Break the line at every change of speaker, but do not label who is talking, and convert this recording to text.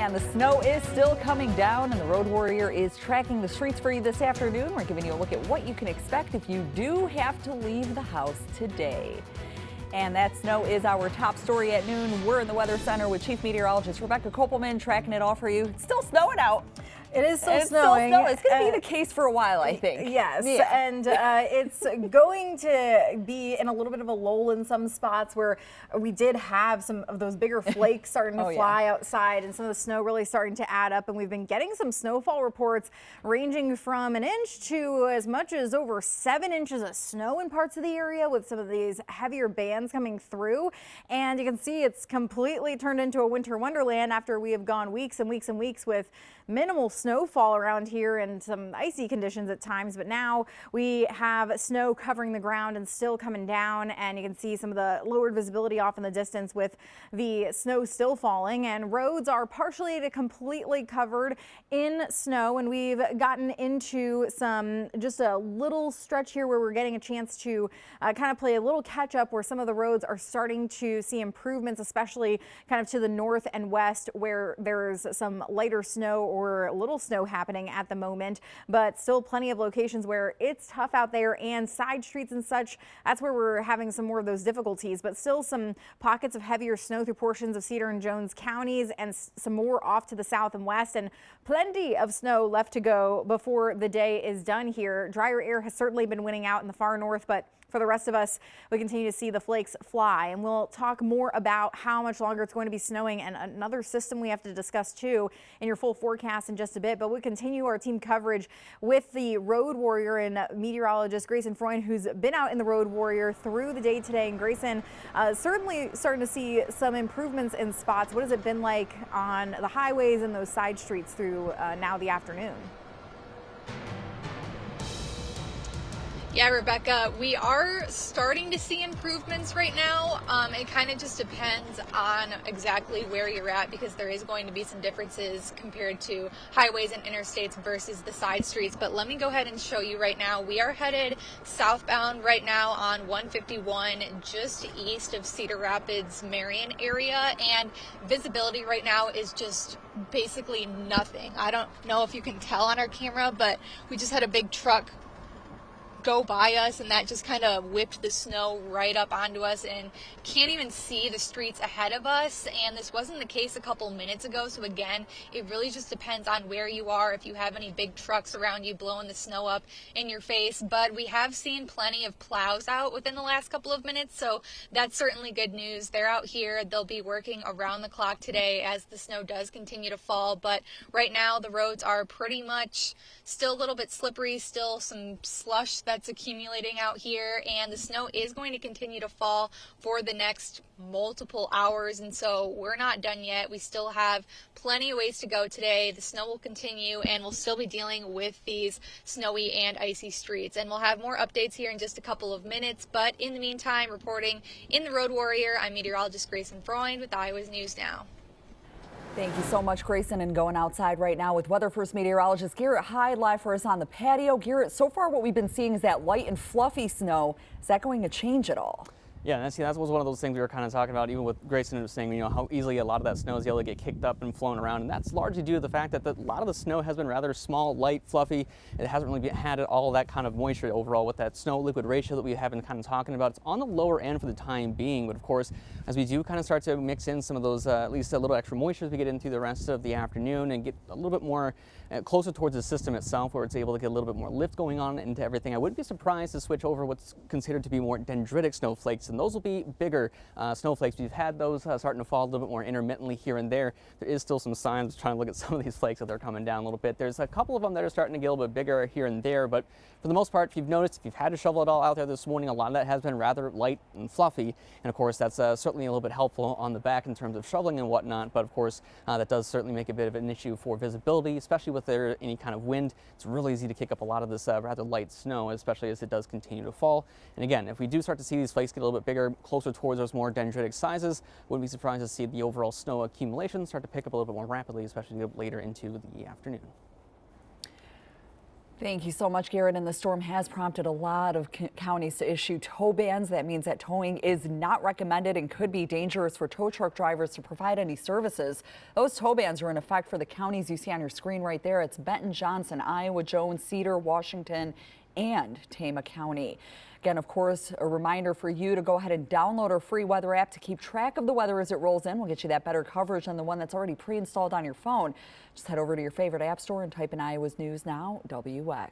And the snow is still coming down, and the Road Warrior is tracking the streets for you this afternoon. We're giving you a look at what you can expect if you do have to leave the house today. And that snow is our top story at noon. We're in the Weather Center with Chief Meteorologist Rebecca Kopelman tracking it all for you. It's still snowing out.
It is still snowing.
It's going to be the case for a while, I think.
Yes,
yeah.
And it's going to be in a little bit of a lull in some spots where we did have some of those bigger flakes starting to fly outside, and some of the snow really starting to add up. And we've been getting some snowfall reports ranging from an inch to as much as over 7 inches of snow in parts of the area, with some of these heavier bands coming through. And you can see it's completely turned into a winter wonderland after we have gone weeks and weeks and weeks with minimal snowfall around here and some icy conditions at times, but now we have snow covering the ground and still coming down, and you can see some of the lowered visibility off in the distance with the snow still falling, and roads are partially to completely covered in snow, and we've gotten into just a little stretch here where we're getting a chance to kind of play a little catch up, where some of the roads are starting to see improvements, especially kind of to the north and west where there's some lighter snow or little snow happening at the moment, but still plenty of locations where it's tough out there, and side streets and such, that's where we're having some more of those difficulties, but still some pockets of heavier snow through portions of Cedar and Jones counties, and some more off to the south and west, and plenty of snow left to go before the day is done here. Drier air has certainly been winning out in the far north, but for the rest of us, we continue to see the flakes fly, and we'll talk more about how much longer it's going to be snowing and another system we have to discuss too in your full forecast in just a bit. But we continue our team coverage with the Road Warrior and meteorologist Grayson Freund, who's been out in the Road Warrior through the day today. And Grayson, certainly starting to see some improvements in spots. What has it been like on the highways and those side streets through now the afternoon?
Yeah, Rebecca, we are starting to see improvements right now. It kind of just depends on exactly where you're at, because there is going to be some differences compared to highways and interstates versus the side streets. But let me go ahead and show you right now. We are headed southbound right now on 151, just east of Cedar Rapids, Marion area, and visibility right now is just basically nothing. I don't know if you can tell on our camera, but we just had a big truck go by us, and that just kind of whipped the snow right up onto us, and can't even see the streets ahead of us. And this wasn't the case a couple minutes ago, so again, it really just depends on where you are, if you have any big trucks around you blowing the snow up in your face. But we have seen plenty of plows out within the last couple of minutes, so that's certainly good news. They're out here, they'll be working around the clock today as the snow does continue to fall. But right now the roads are pretty much still a little bit slippery, still some slush that's accumulating out here, and the snow is going to continue to fall for the next multiple hours, and so we're not done yet. We still have plenty of ways to go today. The snow will continue, and we'll still be dealing with these snowy and icy streets, and we'll have more updates here in just a couple of minutes. But in the meantime, reporting in the Road Warrior, I'm meteorologist Grayson Freund with Iowa's News Now.
Thank you so much, Grayson. And going outside right now with Weather First meteorologist Garrett Hyde live for us on the patio. Garrett, so far what we've been seeing is that light and fluffy snow. Is that going to change at all?
Yeah, and that was one of those things we were kind of talking about, even with Grayson was saying, how easily a lot of that snow is able to get kicked up and flown around. And that's largely due to the fact that a lot of the snow has been rather small, light, fluffy. It hasn't really had all that kind of moisture overall with that snow liquid ratio that we have been kind of talking about. It's on the lower end for the time being, but of course, as we do kind of start to mix in some of those, at least a little extra moisture as we get into the rest of the afternoon and get a little bit more closer towards the system itself, where it's able to get a little bit more lift going on into everything, I wouldn't be surprised to switch over what's considered to be more dendritic snowflakes, and those will be bigger snowflakes. We've had those starting to fall a little bit more intermittently here and there. There is still some signs, trying to look at some of these flakes that they're coming down a little bit. There's a couple of them that are starting to get a little bit bigger here and there, but for the most part, if you've noticed, if you've had to shovel it all out there this morning, a lot of that has been rather light and fluffy, and of course that's certainly a little bit helpful on the back in terms of shoveling and whatnot, but of course that does certainly make a bit of an issue for visibility, especially with any kind of wind. It's really easy to kick up a lot of this rather light snow, especially as it does continue to fall. And again, if we do start to see these flakes get a little bit bigger, closer towards those more dendritic sizes, wouldn't be surprised to see the overall snow accumulation start to pick up a little bit more rapidly, especially later into the afternoon.
Thank you so much, Garrett. And the storm has prompted a lot of counties to issue tow bans. That means that towing is not recommended and could be dangerous for tow truck drivers to provide any services. Those tow bans are in effect for the counties you see on your screen right there. It's Benton, Johnson, Iowa, Jones, Cedar, Washington, and Tama County. Again, of course, a reminder for you to go ahead and download our free weather app to keep track of the weather as it rolls in. We'll get you that better coverage than the one that's already pre-installed on your phone. Just head over to your favorite app store and type in Iowa's News Now, WX.